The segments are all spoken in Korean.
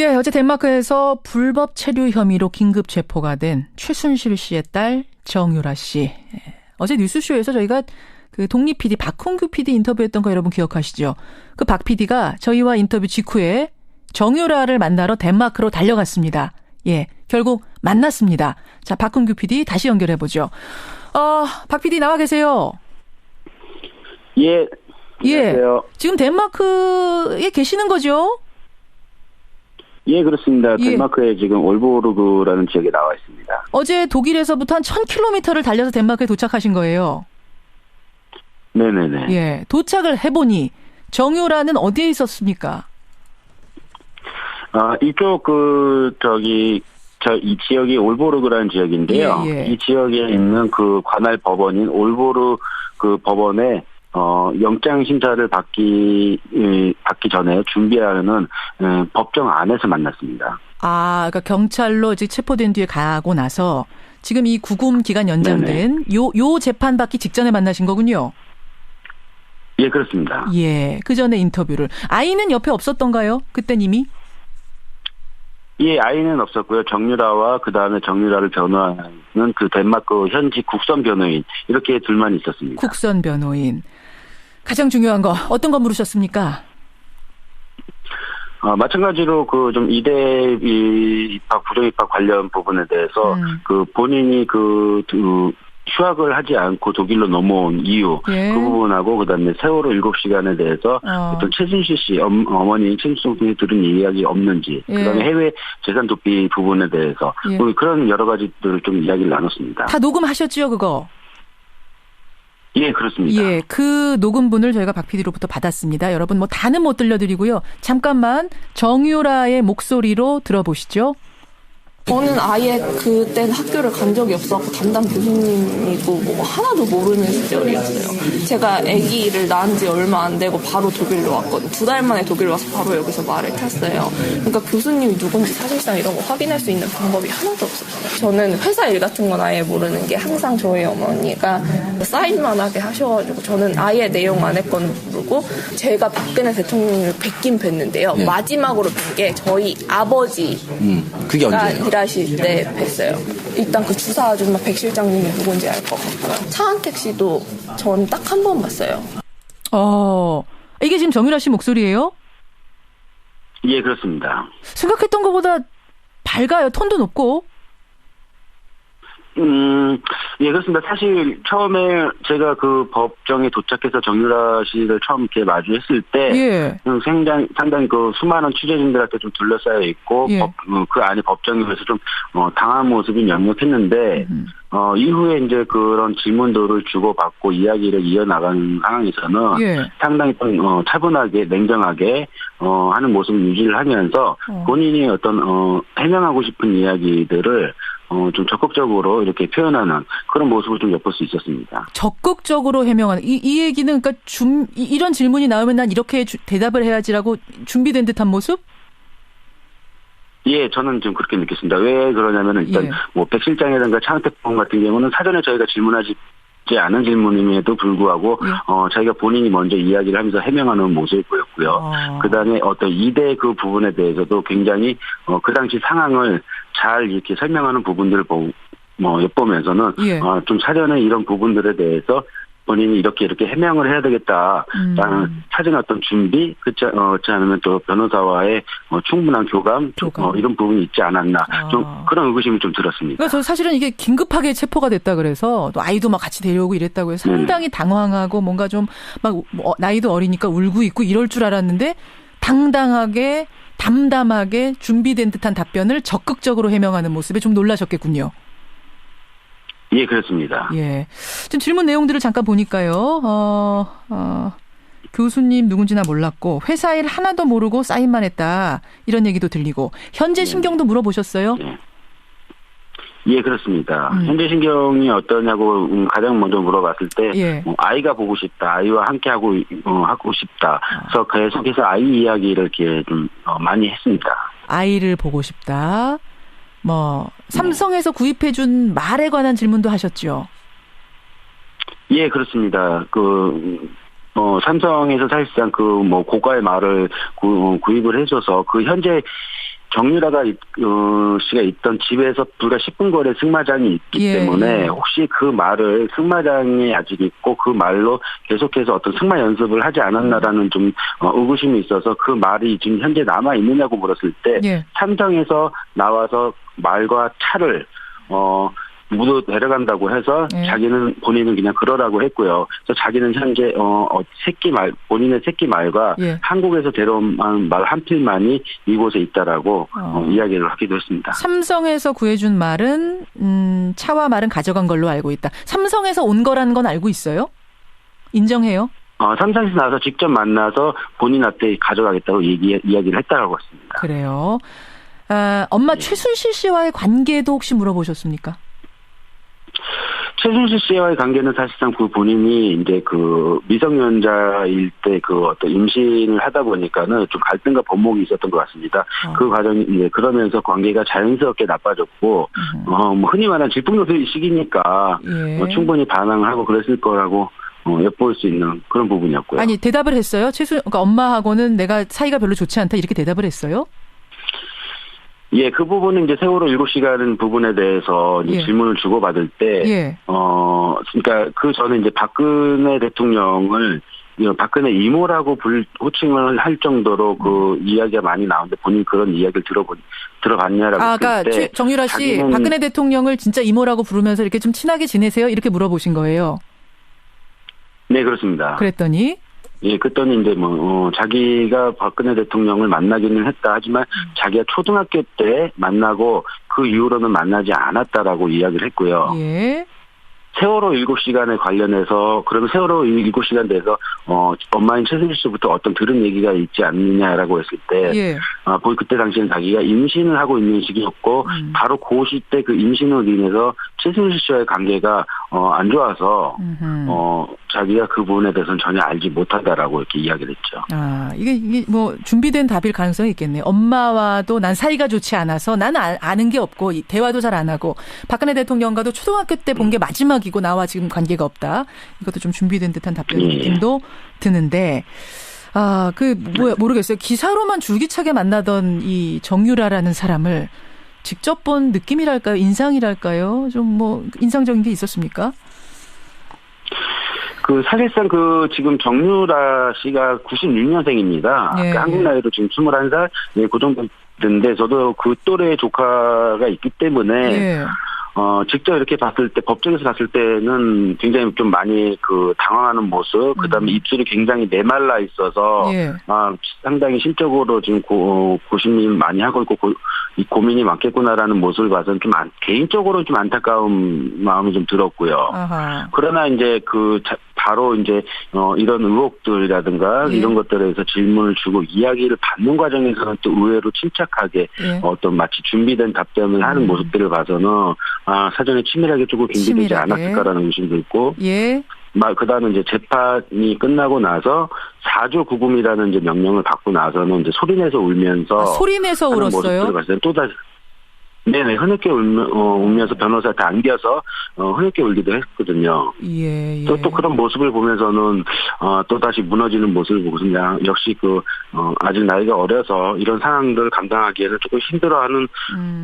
예, 어제 덴마크에서 불법 체류 혐의로 긴급 체포가 된 최순실 씨의 딸 정유라 씨. 예, 어제 뉴스쇼에서 저희가 그 독립 PD 박홍규 PD 인터뷰했던 거 여러분 기억하시죠? 그 박 PD가 저희와 인터뷰 직후에 정유라를 만나러 덴마크로 달려갔습니다. 예, 결국 만났습니다. 자, 박홍규 PD 다시 연결해보죠. 박 PD 나와 계세요? 예. 안녕하세요. 예, 지금 덴마크에 계시는 거죠? 예, 그렇습니다. 덴마크에 지금 올보르그라는 지역에 나와 있습니다. 어제 독일에서부터 한 1000km를 달려서 덴마크에 도착하신 거예요? 네네네. 예, 도착을 해보니 정유라는 어디에 있었습니까? 이쪽 이 지역이 올보르그라는 지역인데요. 예. 이 지역에 있는 그 관할 법원인 올보르 그 법원에 영장 심사를 받기 전에 준비하는 법정 안에서 만났습니다. 그러니까 경찰로 이제 체포된 뒤에 가고 나서 지금 이 구금 기간 연장된 요 재판 받기 직전에 만나신 거군요. 예, 그렇습니다. 예, 그 전에 인터뷰를. 아이는 옆에 없었던가요? 그땐 이미? 예, 아이는 없었고요. 정유라와 그 다음에 정유라를 변호하는 그 덴마크 현지 국선 변호인 이렇게 둘만 있었습니다. 국선 변호인. 가장 중요한 거 어떤 거 물으셨습니까? 마찬가지로 그 좀 이대 입학 부정 입학 관련 부분에 대해서 그 본인이 휴학을 하지 않고 독일로 넘어온 이유 예. 그 부분하고 그다음에 세월호 7시간에 대해서 어떤 최순실 씨 어머니 최순실이 들은 이야기 없는지 예. 그다음에 해외 재산 도피 부분에 대해서 예. 그런 여러 가지들을 좀 이야기를 나눴습니다. 다 녹음하셨지요, 그거? 예, 그렇습니다. 예, 그 녹음분을 저희가 박 PD로부터 받았습니다. 여러분 뭐 다는 못 들려드리고요. 잠깐만 정유라의 목소리로 들어보시죠. 저는 아예 그땐 학교를 간 적이 없었고 담당 교수님이고 뭐 하나도 모르는 시절이었어요. 제가 아기를 낳은 지 얼마 안 되고 바로 독일로 왔거든요. 2달 만에 독일 와서 바로 여기서 말을 탔어요. 그러니까 교수님이 누군지 사실상 이런 거 확인할 수 있는 방법이 하나도 없었어요. 저는 회사 일 같은 건 아예 모르는 게 항상 저희 어머니가 사인만 하게 하셔가지고 저는 아예 내용 안에거는 모르고 제가 박근혜 대통령을 뵙긴 뵀는데요. 네. 마지막으로 뵌 게 저희 아버지 그게 언제예요? 일하실 때 뵀어요. 일단 그 주사 아줌마 백 실장님이 누군지 알 것 같고요. 차은택 씨도 전 딱 한 번 봤어요. 이게 지금 정유라 씨 목소리예요? 예, 그렇습니다. 생각했던 것보다 밝아요. 톤도 높고. 예, 그렇습니다. 사실 처음에 제가 그 법정에 도착해서 정유라 씨를 처음 이렇게 마주했을 때, 예. 상당히 그 수많은 취재진들한테 좀 둘러싸여 있고, 예. 그 안에 법정에서 좀 당한 모습이 명확했는데, 이후에 이제 그런 질문들을 주고받고 이야기를 이어나가는 상황에서는 예. 상당히 좀 차분하게 냉정하게 하는 모습을 유지를 하면서 본인이 어떤 해명하고 싶은 이야기들을 좀 적극적으로 이렇게 표현하는 그런 모습을 좀 엿볼 수 있었습니다. 적극적으로 해명하는 이 얘기는 그러니까 이런 질문이 나오면 난 이렇게 대답을 해야지라고 준비된 듯한 모습? 예, 저는 좀 그렇게 느꼈습니다. 왜 그러냐면은 일단 예. 뭐 백 실장이라든가 차은택 법 같은 경우는 사전에 저희가 질문하지 않은 질문임에도 불구하고 자기가 본인이 먼저 이야기를 하면서 해명하는 모습을 보였고요. 그다음에 어떤 이대 그 부분에 대해서도 굉장히 그 당시 상황을 잘 이렇게 설명하는 부분들을 엿보면서는 예. 좀 사전에 이런 부분들에 대해서 본인이 이렇게 해명을 해야 되겠다라는 사전에 어떤 준비, 그렇지 않으면 또 변호사와의 충분한 교감. 이런 부분이 있지 않았나. 좀 그런 의구심이 좀 들었습니다. 그래서 저 사실은 이게 긴급하게 체포가 됐다 그래서 또 아이도 막 같이 데려오고 이랬다고 해서 상당히 당황하고 뭔가 좀 막 나이도 어리니까 울고 있고 이럴 줄 알았는데 당당하게 담담하게 준비된 듯한 답변을 적극적으로 해명하는 모습에 좀 놀라셨겠군요. 예, 그렇습니다. 예. 지금 질문 내용들을 잠깐 보니까요. 교수님 누군지나 몰랐고 회사 일 하나도 모르고 사인만 했다. 이런 얘기도 들리고 현재 신경도 물어보셨어요? 예. 예, 그렇습니다. 현재 신경이 어떠냐고 가장 먼저 물어봤을 때 예. 아이가 보고 싶다. 아이와 함께 하고 싶다. 그래서 계속해서 아이 이야기를 이렇게 좀 많이 했습니다. 아이를 보고 싶다. 삼성에서 구입해준 말에 관한 질문도 하셨죠? 예, 그렇습니다. 삼성에서 사실상 고가의 말을 구입을 해줘서 현재 정유라가 씨가 있던 집에서 불과 10분 거리에 승마장이 있기 때문에 혹시 그 말을 승마장이 아직 있고 그 말로 계속해서 어떤 승마 연습을 하지 않았나라는 좀 의구심이 있어서 그 말이 지금 현재 남아 있느냐고 물었을 때 삼성에서 나와서 말과 차를 모두 데려간다고 해서 본인은 그냥 그러라고 했고요. 그래서 자기는 현재 본인의 새끼 말과 한국에서 데려온 말 한 필만이 이곳에 있다라고 이야기를 하기도 했습니다. 삼성에서 구해준 말은 차와 말은 가져간 걸로 알고 있다. 삼성에서 온 거라는 건 알고 있어요? 인정해요? 삼성에서 나와서 직접 만나서 본인한테 가져가겠다고 이야기를 했다라고 했습니다. 그래요. 엄마 최순실 씨와의 관계도 혹시 물어보셨습니까? 최순실 씨와의 관계는 사실상 그 본인이 이제 그 미성년자일 때 그 어떤 임신을 하다 보니까는 좀 갈등과 번복이 있었던 것 같습니다. 그 과정이 이제 그러면서 관계가 자연스럽게 나빠졌고, 뭐 흔히 말하는 질풍노도의 시기니까 충분히 반항을 하고 그랬을 거라고 엿볼 수 있는 그런 부분이었고요. 아니 대답을 했어요? 그러니까 엄마하고는 내가 사이가 별로 좋지 않다 이렇게 대답을 했어요? 예, 그 부분은 이제 세월호 7시간 부분에 대해서 이제 질문을 주고받을 때, 그러니까 그 전에 이제 박근혜 대통령을 박근혜 이모라고 호칭을 할 정도로 그 이야기가 많이 나오는데 본인 그런 이야기를 들어봤냐라고. 그러니까 정유라 씨, 박근혜 대통령을 진짜 이모라고 부르면서 이렇게 좀 친하게 지내세요? 이렇게 물어보신 거예요? 네, 그렇습니다. 그랬더니? 예, 그랬더니 이제 자기가 박근혜 대통령을 만나기는 했다 하지만 자기가 초등학교 때 만나고 그 이후로는 만나지 않았다라고 이야기를 했고요. 예. 세월호 7시간에 관련해서 그러면 세월호 7시간 대해서 엄마인 최순실 씨부터 어떤 들은 얘기가 있지 않느냐라고 했을 때 그때 당시에는 자기가 임신을 하고 있는 시기였고 바로 그 시대 그 임신으로 인해서 최순실 씨와의 관계가 안 좋아서 자기가 그 부분에 대해서는 전혀 알지 못한다라고 이렇게 이야기를 했죠. 이게 뭐 준비된 답일 가능성이 있겠네요. 엄마와도 난 사이가 좋지 않아서 나는 아는 게 없고 대화도 잘 안 하고 박근혜 대통령과도 초등학교 때 본 게 마지막이고 나와 지금 관계가 없다. 이것도 좀 준비된 듯한 답변 느낌도 드는데 모르겠어요. 기사로만 줄기차게 만나던 이 정유라라는 사람을 직접 본 느낌이랄까요? 인상이랄까요? 좀 인상적인 게 있었습니까? 사실상 지금 정유라 씨가 96년생입니다. 한국 나이로 지금 21살? 그 정도 되는데 저도 그 또래의 조카가 있기 때문에 직접 이렇게 봤을 때, 법정에서 봤을 때는 굉장히 좀 많이 당황하는 모습, 그 다음에 입술이 굉장히 메말라 있어서, 상당히 심적으로 지금 고심이 많이 하고 있고, 고민이 많겠구나라는 모습을 봐서는 개인적으로 좀 안타까운 마음이 좀 들었고요. 그러나 이제 바로 이제 이런 의혹들이라든가 이런 것들에 대해서 질문을 주고 이야기를 받는 과정에서는 또 의외로 침착하게 어떤 마치 준비된 답변을 하는 모습들을 봐서는 사전에 치밀하게 조금 준비되지 않았을까라는 의심이 들고 그다음에 이제 재판이 끝나고 나서 사주 구금이라는 이제 명령을 받고 나서는 이제 소리내서 울면서 소리내서 울었어요. 모습들을 봤을 때 또다시 네네, 흐느껴 울면서 변호사한테 안겨서, 흐느껴 울기도 했거든요. 또 그런 모습을 보면서는, 또다시 무너지는 모습을 보고서 역시 아직 나이가 어려서 이런 상황들을 감당하기에는 조금 힘들어하는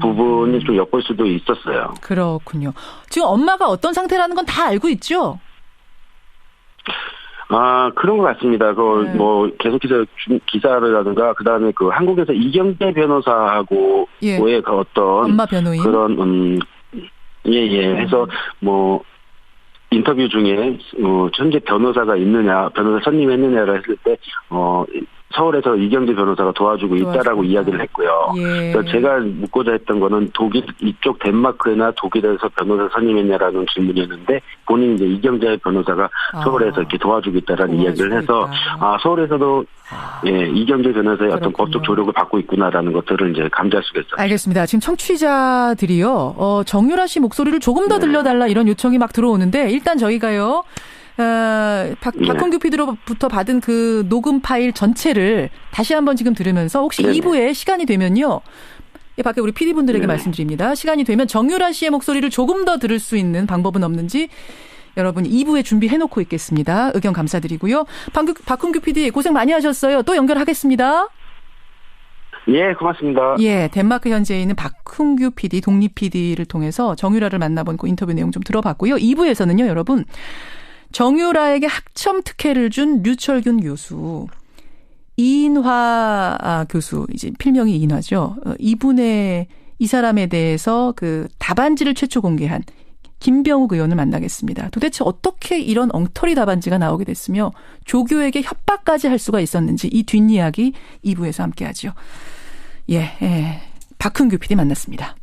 부분이 좀 엿볼 수도 있었어요. 그렇군요. 지금 엄마가 어떤 상태라는 건 다 알고 있죠? 그런 것 같습니다. 계속해서 기사라든가, 그 다음에 한국에서 이경재 변호사하고의 어떤. 엄마 변호인. 그런, 해서 인터뷰 중에, 현재 변호사가 있느냐, 변호사 선임했느냐를 했을 때, 서울에서 이경재 변호사가 도와주고 있다라고 이야기를 했고요. 그래서 제가 묻고자 했던 거는 이쪽 덴마크나 독일에서 변호사 선임했냐라는 질문이었는데 본인이 이제 이경재 변호사가 서울에서 이렇게 도와주고 있다라는 이야기를 해서 서울에서도 이경재 변호사의 어떤 법적 조력을 받고 있구나라는 것들을 이제 감지할 수가 있어요. 알겠습니다. 지금 청취자들이요, 정유라 씨 목소리를 조금 더 들려달라 이런 요청이 막 들어오는데 일단 저희가요. 박홍규 PD로부터 받은 그 녹음 파일 전체를 다시 한번 지금 들으면서 혹시 2부에 시간이 되면요. 밖에 우리 PD분들에게 말씀드립니다. 시간이 되면 정유라 씨의 목소리를 조금 더 들을 수 있는 방법은 없는지 여러분 2부에 준비해놓고 있겠습니다. 의견 감사드리고요. 박홍규 PD 고생 많이 하셨어요. 또 연결하겠습니다. 예, 고맙습니다. 예, 덴마크 현지에 있는 박훈규 PD, 독립 PD를 통해서 정유라를 만나본 그 인터뷰 내용 좀 들어봤고요. 2부에서는요, 여러분. 정유라에게 학점 특혜를 준 류철균 교수, 이인화 교수, 이제 필명이 이인화죠. 이분의 이 사람에 대해서 그 답안지를 최초 공개한 김병욱 의원을 만나겠습니다. 도대체 어떻게 이런 엉터리 답안지가 나오게 됐으며 조교에게 협박까지 할 수가 있었는지 이 뒷이야기 2부에서 함께하죠. 예, 박훈규 PD 만났습니다.